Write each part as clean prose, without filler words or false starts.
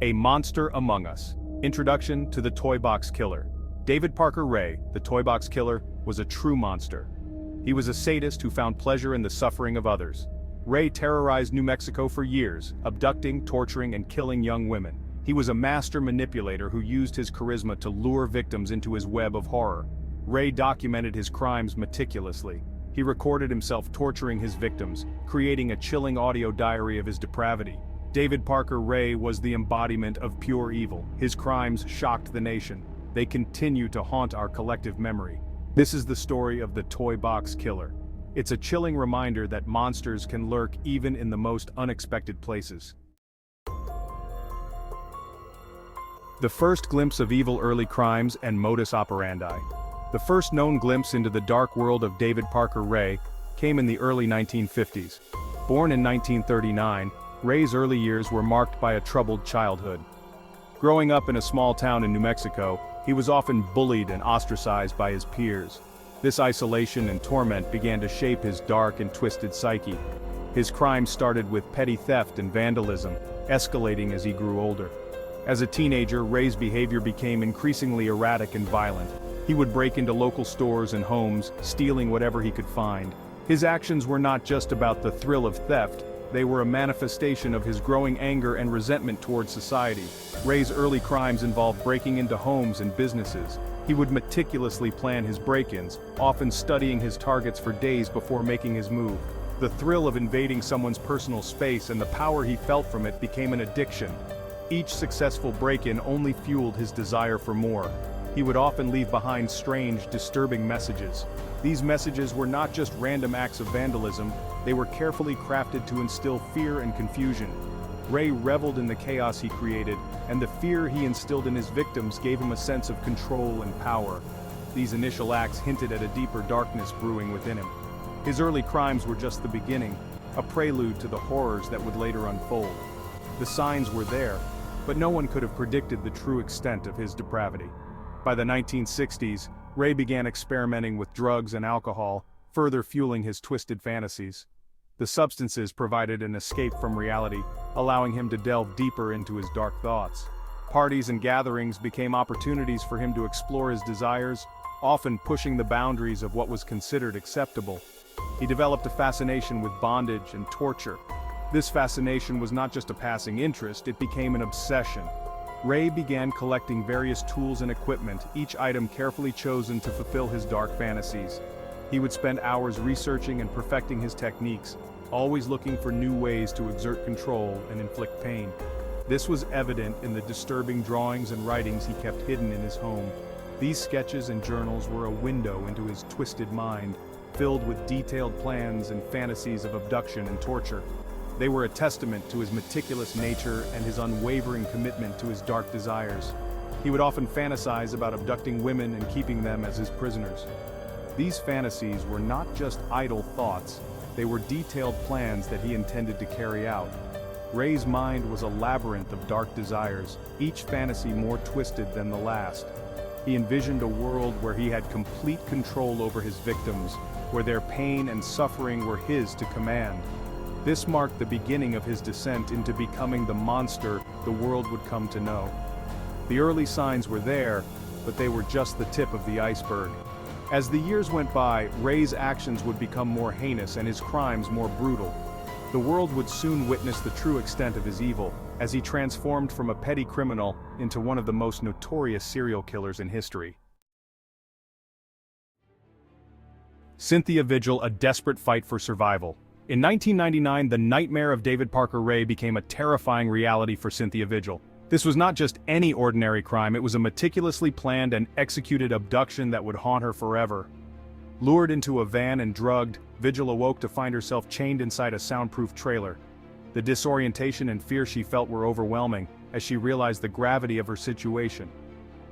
A Monster Among Us. Introduction to the Toy Box Killer. David Parker Ray, the Toy Box Killer, was a true monster. He was a sadist who found pleasure in the suffering of others. Ray terrorized New Mexico for years, abducting, torturing, and killing young women. He was a master manipulator who used his charisma to lure victims into his web of horror. Ray documented his crimes meticulously. He recorded himself torturing his victims, creating a chilling audio diary of his depravity. David Parker Ray was the embodiment of pure evil. His crimes shocked the nation. They continue to haunt our collective memory. This is the story of the Toy Box Killer. It's a chilling reminder that monsters can lurk even in the most unexpected places. The first glimpse of evil early crimes and modus operandi. The first known glimpse into the dark world of David Parker Ray came in the early 1950s. Born in 1939, Ray's early years were marked by a troubled childhood. Growing up in a small town in New Mexico, he was often bullied and ostracized by his peers. This isolation and torment began to shape his dark and twisted psyche. His crimes started with petty theft and vandalism, escalating as he grew older. As a teenager, Ray's behavior became increasingly erratic and violent. He would break into local stores and homes, stealing whatever he could find. His actions were not just about the thrill of theft, they were a manifestation of his growing anger and resentment towards society. Ray's early crimes involved breaking into homes and businesses. He would meticulously plan his break-ins, often studying his targets for days before making his move. The thrill of invading someone's personal space and the power he felt from it became an addiction. Each successful break-in only fueled his desire for more. He would often leave behind strange, disturbing messages. These messages were not just random acts of vandalism, they were carefully crafted to instill fear and confusion. Ray reveled in the chaos he created, and the fear he instilled in his victims gave him a sense of control and power. These initial acts hinted at a deeper darkness brewing within him. His early crimes were just the beginning, a prelude to the horrors that would later unfold. The signs were there, but no one could have predicted the true extent of his depravity. By the 1960s, Ray began experimenting with drugs and alcohol, further fueling his twisted fantasies. The substances provided an escape from reality, allowing him to delve deeper into his dark thoughts. Parties and gatherings became opportunities for him to explore his desires, often pushing the boundaries of what was considered acceptable. He developed a fascination with bondage and torture. This fascination was not just a passing interest, it became an obsession. Ray began collecting various tools and equipment, each item carefully chosen to fulfill his dark fantasies. He would spend hours researching and perfecting his techniques, always looking for new ways to exert control and inflict pain. This was evident in the disturbing drawings and writings he kept hidden in his home. These sketches and journals were a window into his twisted mind, filled with detailed plans and fantasies of abduction and torture. They were a testament to his meticulous nature and his unwavering commitment to his dark desires. He would often fantasize about abducting women and keeping them as his prisoners. These fantasies were not just idle thoughts, they were detailed plans that he intended to carry out. Ray's mind was a labyrinth of dark desires, each fantasy more twisted than the last. He envisioned a world where he had complete control over his victims, where their pain and suffering were his to command. This marked the beginning of his descent into becoming the monster the world would come to know. The early signs were there, but they were just the tip of the iceberg. As the years went by, Ray's actions would become more heinous and his crimes more brutal. The world would soon witness the true extent of his evil, as he transformed from a petty criminal into one of the most notorious serial killers in history. Cynthia Vigil, a desperate fight for survival. In 1999, the nightmare of David Parker Ray became a terrifying reality for Cynthia Vigil. This was not just any ordinary crime, it was a meticulously planned and executed abduction that would haunt her forever. Lured into a van and drugged, Vigil awoke to find herself chained inside a soundproof trailer. The disorientation and fear she felt were overwhelming, as she realized the gravity of her situation.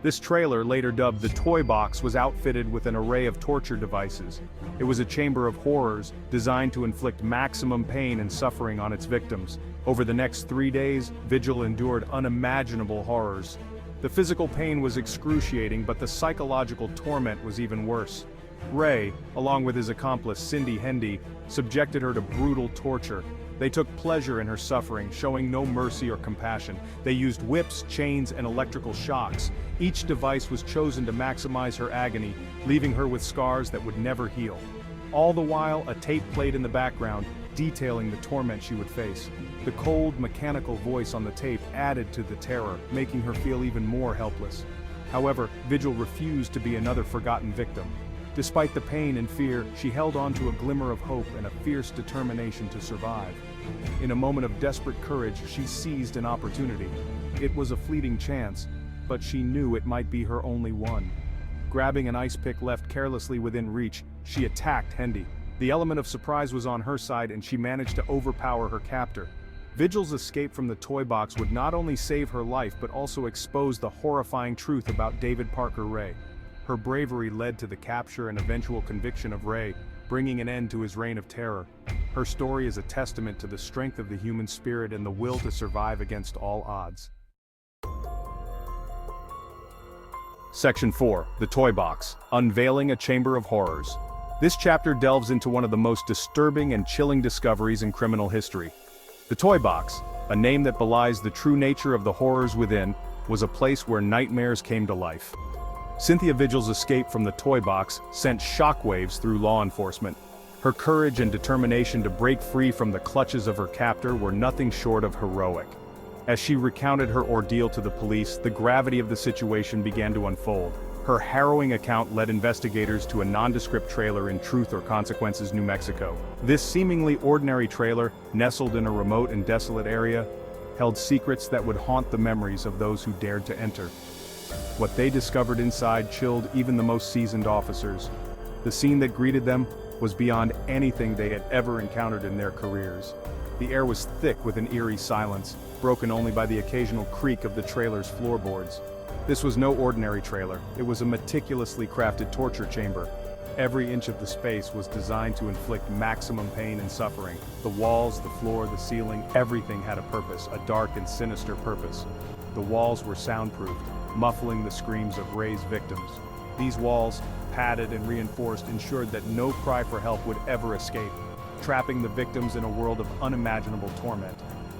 This trailer, later dubbed the Toy Box, was outfitted with an array of torture devices. It was a chamber of horrors, designed to inflict maximum pain and suffering on its victims. Over the next 3 days, Vigil endured unimaginable horrors. The physical pain was excruciating, but the psychological torment was even worse. Ray, along with his accomplice Cindy Hendy, subjected her to brutal torture. They took pleasure in her suffering, showing no mercy or compassion. They used whips, chains, and electrical shocks. Each device was chosen to maximize her agony, leaving her with scars that would never heal. All the while, a tape played in the background, detailing the torment she would face. The cold, mechanical voice on the tape added to the terror, making her feel even more helpless. However, Vigil refused to be another forgotten victim. Despite the pain and fear, she held on to a glimmer of hope and a fierce determination to survive. In a moment of desperate courage, she seized an opportunity. It was a fleeting chance, but she knew it might be her only one. Grabbing an ice pick left carelessly within reach, she attacked Hendy. The element of surprise was on her side and she managed to overpower her captor. Vigil's escape from the toy box would not only save her life but also expose the horrifying truth about David Parker Ray. Her bravery led to the capture and eventual conviction of Ray, bringing an end to his reign of terror. Her story is a testament to the strength of the human spirit and the will to survive against all odds. Section 4. The Toy Box. Unveiling a Chamber of Horrors. This chapter delves into one of the most disturbing and chilling discoveries in criminal history. The Toy Box, a name that belies the true nature of the horrors within, was a place where nightmares came to life. Cynthia Vigil's escape from the Toy Box sent shockwaves through law enforcement. Her courage and determination to break free from the clutches of her captor were nothing short of heroic. As she recounted her ordeal to the police, the gravity of the situation began to unfold. Her harrowing account led investigators to a nondescript trailer in Truth or Consequences, New Mexico. This seemingly ordinary trailer, nestled in a remote and desolate area, held secrets that would haunt the memories of those who dared to enter. What they discovered inside chilled even the most seasoned officers. The scene that greeted them was beyond anything they had ever encountered in their careers. The air was thick with an eerie silence, broken only by the occasional creak of the trailer's floorboards. This was no ordinary trailer, it was a meticulously crafted torture chamber. Every inch of the space was designed to inflict maximum pain and suffering. The walls, the floor, the ceiling, everything had a purpose, a dark and sinister purpose. The walls were soundproofed, muffling the screams of Ray's victims. These walls, padded and reinforced, ensured that no cry for help would ever escape, trapping the victims in a world of unimaginable torment.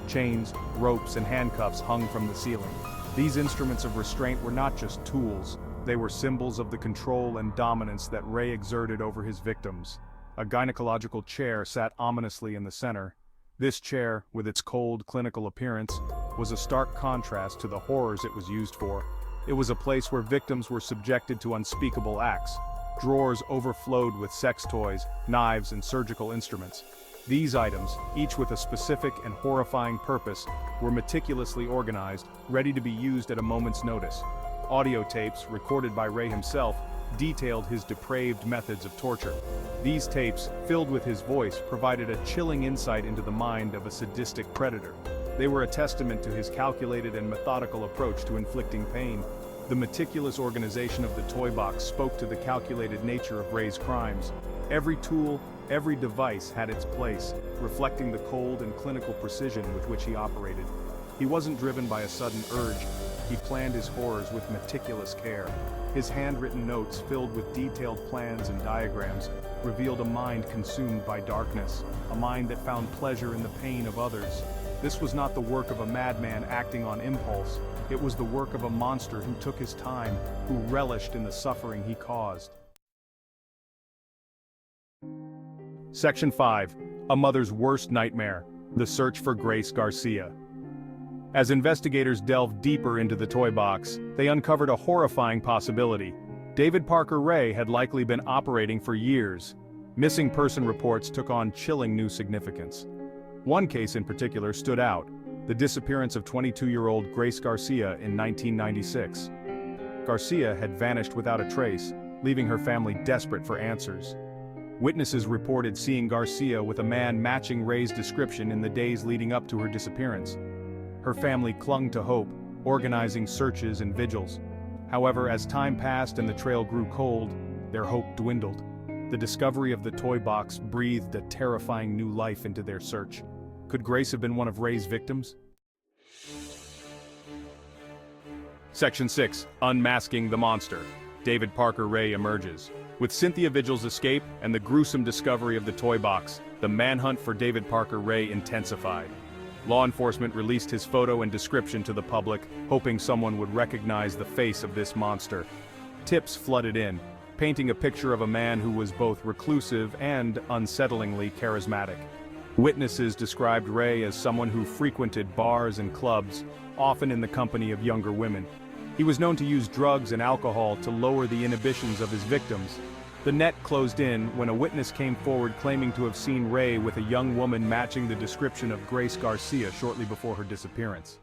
Chains, ropes, and handcuffs hung from the ceiling. These instruments of restraint were not just tools, they were symbols of the control and dominance that Ray exerted over his victims. A gynecological chair sat ominously in the center. This chair, with its cold, clinical appearance, was a stark contrast to the horrors it was used for. It was a place where victims were subjected to unspeakable acts. Drawers overflowed with sex toys, knives, and surgical instruments. These items, each with a specific and horrifying purpose, were meticulously organized, ready to be used at a moment's notice. Audio tapes, recorded by Ray himself, detailed his depraved methods of torture. These tapes, filled with his voice, provided a chilling insight into the mind of a sadistic predator. They were a testament to his calculated and methodical approach to inflicting pain. The meticulous organization of the toy box spoke to the calculated nature of Ray's crimes. Every tool, every device had its place, reflecting the cold and clinical precision with which he operated. He wasn't driven by a sudden urge. He planned his horrors with meticulous care. His handwritten notes, filled with detailed plans and diagrams, revealed a mind consumed by darkness, a mind that found pleasure in the pain of others. This was not the work of a madman acting on impulse. It was the work of a monster who took his time, who relished in the suffering he caused. Section 5. A Mother's Worst Nightmare. The Search for Grace Garcia. As investigators delved deeper into the toy box, they uncovered a horrifying possibility. David Parker Ray had likely been operating for years. Missing person reports took on chilling new significance. One case in particular stood out: the disappearance of 22-year-old Grace Garcia in 1996. Garcia had vanished without a trace, leaving her family desperate for answers. Witnesses reported seeing Garcia with a man matching Ray's description in the days leading up to her disappearance. Her family clung to hope, organizing searches and vigils. However, as time passed and the trail grew cold, their hope dwindled. The discovery of the toy box breathed a terrifying new life into their search. Could Grace have been one of Ray's victims? Section 6. Unmasking the Monster. David Parker Ray emerges. With Cynthia Vigil's escape and the gruesome discovery of the toy box, The manhunt for David Parker Ray intensified. Law enforcement released his photo and description to the public, hoping someone would recognize the face of this monster. Tips flooded in, painting a picture of a man who was both reclusive and unsettlingly charismatic. Witnesses described Ray as someone who frequented bars and clubs, often in the company of younger women. He was known to use drugs and alcohol to lower the inhibitions of his victims. The net closed in when a witness came forward claiming to have seen Ray with a young woman matching the description of Grace Garcia shortly before her disappearance.